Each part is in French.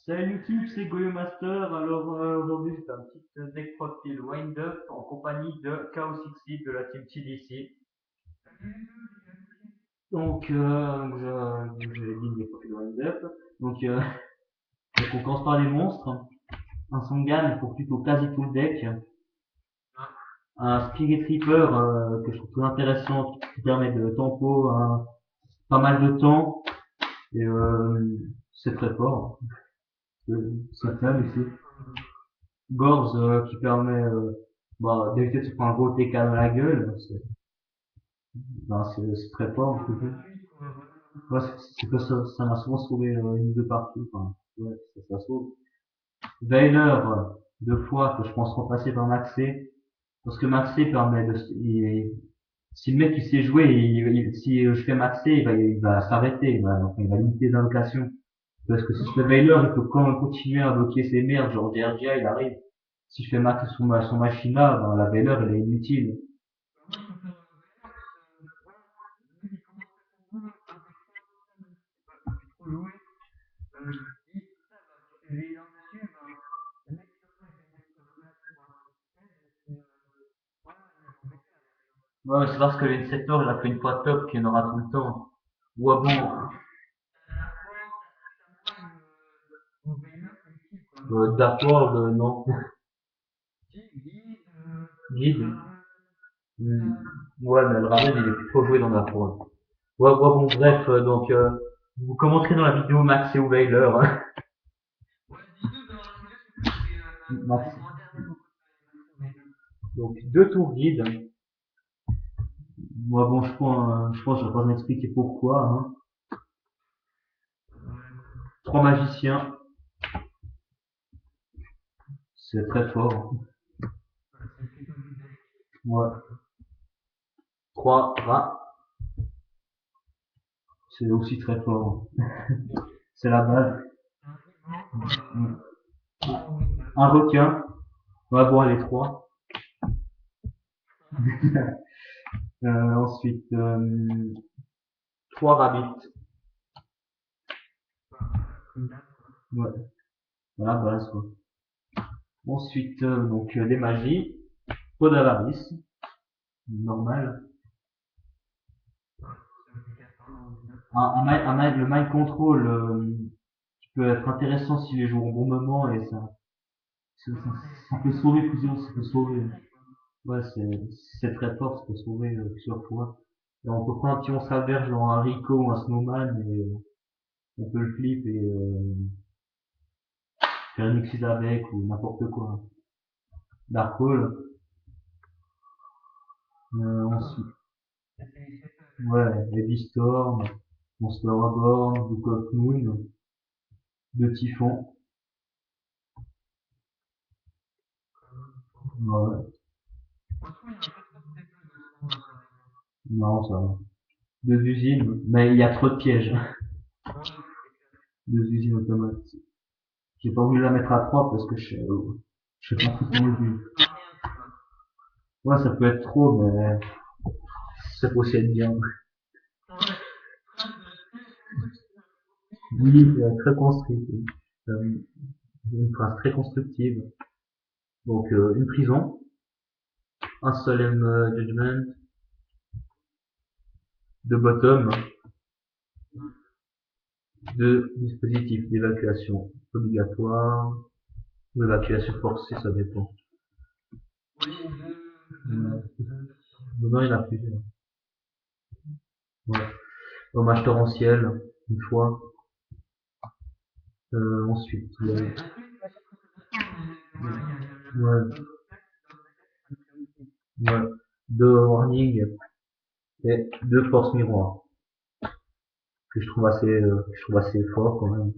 Salut YouTube, c'est Goyo Master. Alors aujourd'hui c'est un petit deck profil wind-up en compagnie de Chaos XC de la team TDC. Donc je l'ai dit, des profils wind-up. Donc, donc on commence par les monstres. Un Songan pour plutôt quasi tout le deck. Un Spirit Reaper que je trouve très intéressant qui permet de tempo pas mal de temps. Et c'est très fort. C'est fun ici. Gorz qui permet d'éviter de se prendre un gros TK dans la gueule. C'est très fort en tout cas. Ouais, c'est que ça m'a souvent sauvé une ou deux parties. Enfin, ouais, ça sauve. Veiler, deux fois que je pense remplacer par Maxé. Parce que Maxé permet si le mec il sait jouer, si je fais Maxé, il va s'arrêter, il va limiter les invocations. Parce que si je fais Veiler, il peut quand même continuer à bloquer ses merdes, genre DRGA, il arrive. Si je fais Maxé son machina, ben, la Veiler, elle est inutile. Ouais, c'est parce que l'Inceptor, il a fait une fois top qu'il y en aura tout le temps. Ouais, bon, Darkworld, non. Guide. Hmm. Ouais, mais le Raven, il est plus trop joué dans Darkworld. Ouais, ouais, bon, bref, vous commenterez dans la vidéo Max et Wailer. Hein. Max. Donc, deux tours guides. Moi, bon, je pense que je vais pas vous expliquer pourquoi. Hein. Trois magiciens, c'est très fort. Ouais. Trois rats, c'est aussi très fort. C'est la base. Mm. Un requin. Ouais, bon, les trois. Ensuite, trois rabbits. Ouais, la base, quoi. Ensuite, des magies. Pot d'avarice. Normal. Le mind control, qui peut être intéressant si les joues au bon moment et ça peut sauver plusieurs, ça peut sauver. Ouais, c'est très fort, ça peut sauver plusieurs fois. Et on peut prendre un petit monstre à verge, genre un Rico ou un Snowman, et on peut le flip et faire une Xyz avec ou n'importe quoi. Dark Hole, ensuite, ouais, Heavy Storm, Monster Reborn, Book of Moon, de Typhon, ouais, non, ça va. Deux usines, mais il y a trop de pièges. Deux usines automatiques. J'ai pas voulu la mettre à 3 parce que je sais pas tout le but. Ouais, ça peut être trop, mais ça possède bien. Oui, très construit. Euh, une phrase très constructive. Donc, une prison, un solemn judgment, de bottom, deux dispositifs d'évacuation obligatoire, ou évacuation forcée, ça dépend. Non, il y en a plusieurs. Ouais. Hommage torrentiel, une fois. Ensuite, ouais, ouais, deux warnings et deux force miroir que je trouve assez fort quand même.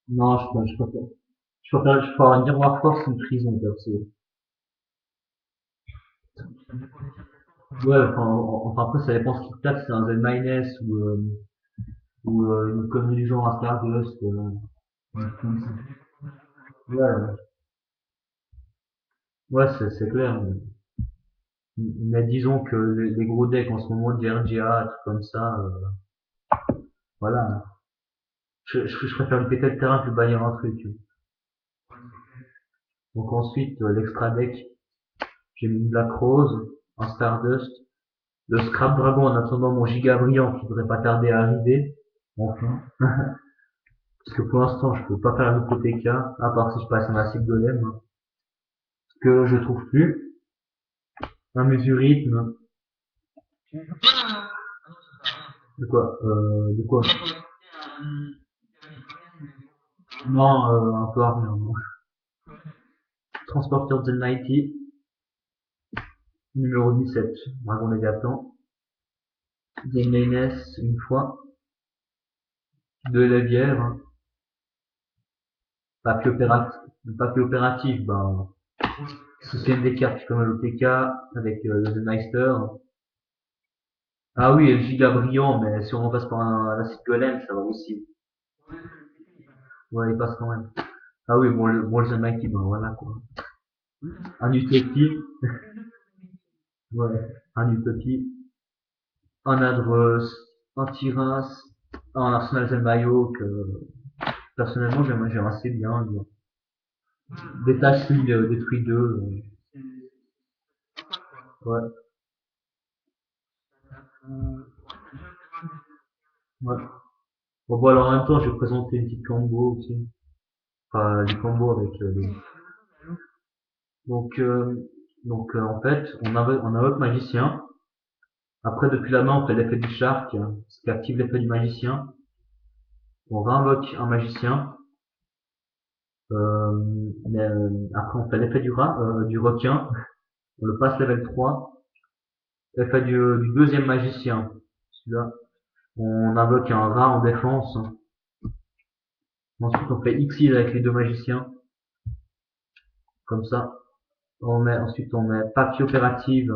Non, je préfère un miroir force une prison perso. Ouais, enfin après ça dépend ce qu'il tape, si c'est un Z- ou une connerie du genre un Stardust, comme ça. Ouais, ouais, c'est clair. Mais disons que les gros decks en ce moment, du RGA, trucs comme ça, voilà. Je préfère me péter le terrain que de bannir un truc. Donc ensuite, l'extra deck, j'ai mis une Black Rose, un Stardust, le Scrap Dragon en attendant mon Giga Brillant qui devrait pas tarder à arriver. Enfin. Parce que pour l'instant, je peux pas faire un TK, à part si je passe un acide golem, hein, que je trouve plus. Un mesurithme. De quoi? De quoi? Non, un peu à rien, non. Transporteur Zen Mighty, numéro 17, Dragon Léviathan. Mayonnaise, une fois. De la bière, hein. Papier opératif, ben, si c'est une des cartes comme le TK, avec le The Meister. Ah oui, et le giga brillant, mais si on remplace par un acide golem, ça va aussi. Ouais, il passe quand même. Ah oui, bon, le The Mighty, ben voilà, quoi. Un Utopie, ouais, un Utopie, un Adros, un Tiras, un Arsenal Zelmayo que, personnellement, j'aime assez bien. Des tâches, lui, détruit 2, ouais, ouais. Bon, alors en même temps, je vais présenter une petite combo aussi. Enfin, des combos avec les... Donc, en fait, on invoque magicien. Après, depuis la main, on fait l'effet du shark, ce qui active l'effet du magicien. On réinvoque un magicien. Après, on fait l'effet du requin. On le passe level 3. L'effet du deuxième magicien. Celui-là. On invoque un rat en défense. Ensuite, on fait Xyz avec les deux magiciens. Comme ça. Ensuite, on met papier opérative.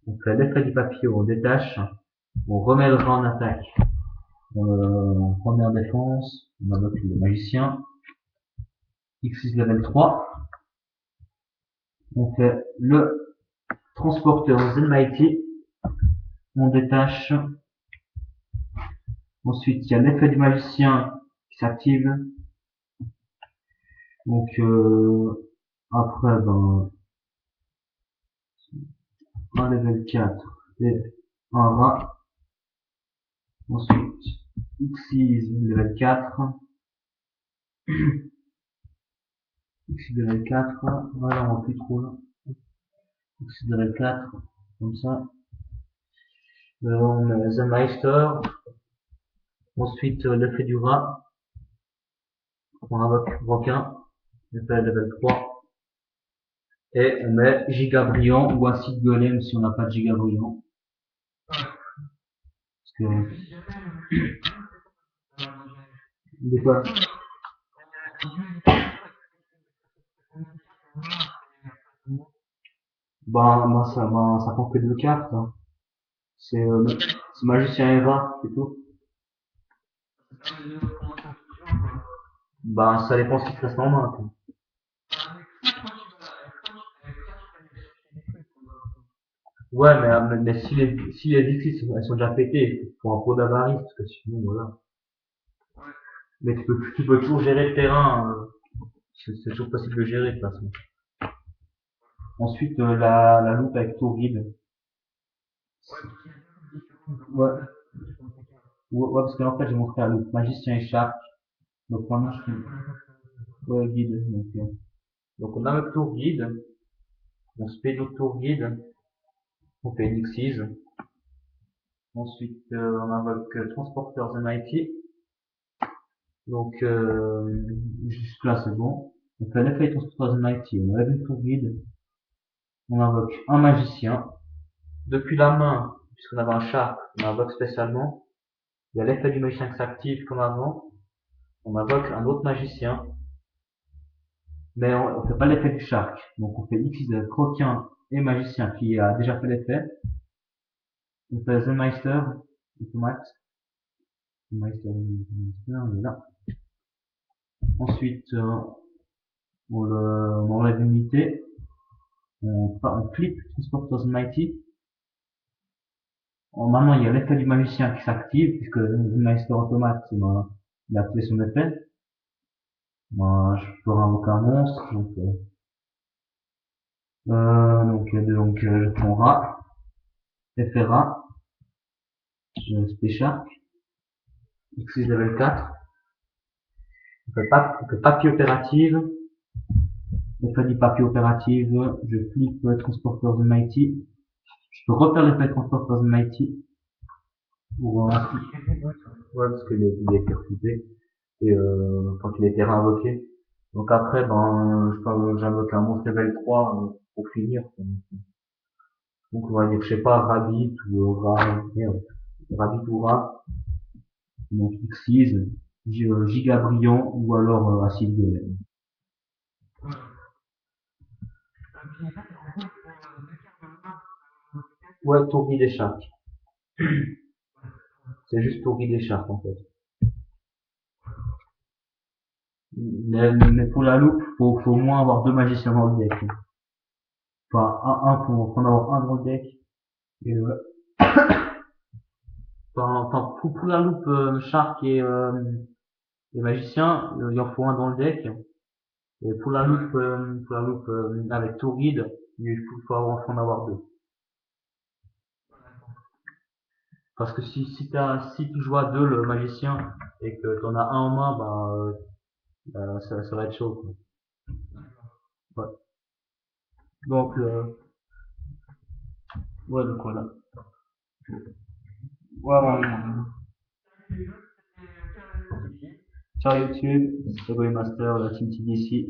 On fait l'effet du papier, on détache. On remet le rat en attaque. En première défense. On invoque le magicien. Xyz level 3. On fait le transporteur Zen Mighty. On détache. Ensuite, il y a l'effet du magicien qui s'active. Donc, après, ben, un level 4 et un rat. Ensuite, Xyz level 4. Xyz level 4. Voilà, on voit plus trop là. Xyz level 4. Comme ça. On met The Meister. Ensuite, l'effet du rat. On invoque requin. L'effet level 3. Et on met giga brillant ou acide golem si on n'a pas de giga brillant. Parce que, des fois, ça prend que deux cartes, hein. C'est magicien Eva, c'est tout. Ça dépend ce qui te reste en main, quoi. Ouais, mais si les Dixit, elles sont déjà pétées, il faut un pot d'avarice, parce que sinon, voilà. Mais tu peux toujours gérer le terrain, c'est toujours possible de gérer, de toute façon. Ensuite, la loupe avec tour guide. Ouais. Ouais, parce que en fait, j'ai montré la loupe magicien et shark. Donc maintenant, je fais, ouais, guide. Donc on a notre tour guide. On se fait notre tour guide. On fait une Xyz. Ensuite, on invoque transporteur The Mighty. Donc, jusque là, c'est bon. On fait l'effet transporteur The Mighty. On lève une tour guide. On invoque un magicien. Depuis la main, puisqu'on avait un shark, on invoque spécialement. Il y a l'effet du magicien qui s'active comme avant. On invoque un autre magicien. Mais on fait pas l'effet du shark. Donc on fait Xyz, requin et magicien qui a déjà fait l'effet. On fait The Meister, automate. The Meister, il est là. Ensuite, on enlève l'unité. on flip Transporters Mighty. Maintenant, il y a l'effet du magicien qui s'active, puisque le Meister Automate, il a activé son effet. Moi, je peux invoquer un monstre, je prends rat, effet rat, je Space Shark, X6 level 4, on fait papier opérative, l'effet du papier opérative, je flip Transporters Mighty, je peux refaire l'effet Transporters Mighty, pour ouais, parce qu'il a été refusé, et quand il a été réinvoqué. Donc après, j'invoque un monstre level 3 pour finir. Donc on va dire, je sais pas, Rabbit ou Rat, donc X6, Giga Brillant ou alors Acide Golem. Ouais, Tourbi des Sharks. C'est juste Tourbi des Sharks en fait. Mais pour la loupe, faut au moins avoir deux magiciens dans le deck. Enfin, faut en avoir un dans le deck. Et, pour la loupe, Shark et magicien, il en faut un dans le deck. Et pour la loupe avec Touride, faut en avoir deux. Parce que si tu joues à deux le magicien et que t'en as un en main, ça va être chaud, quoi. Ouais. Donc, ouais, donc voilà. Ouais, ciao YouTube, c'est Master, la Team TDC.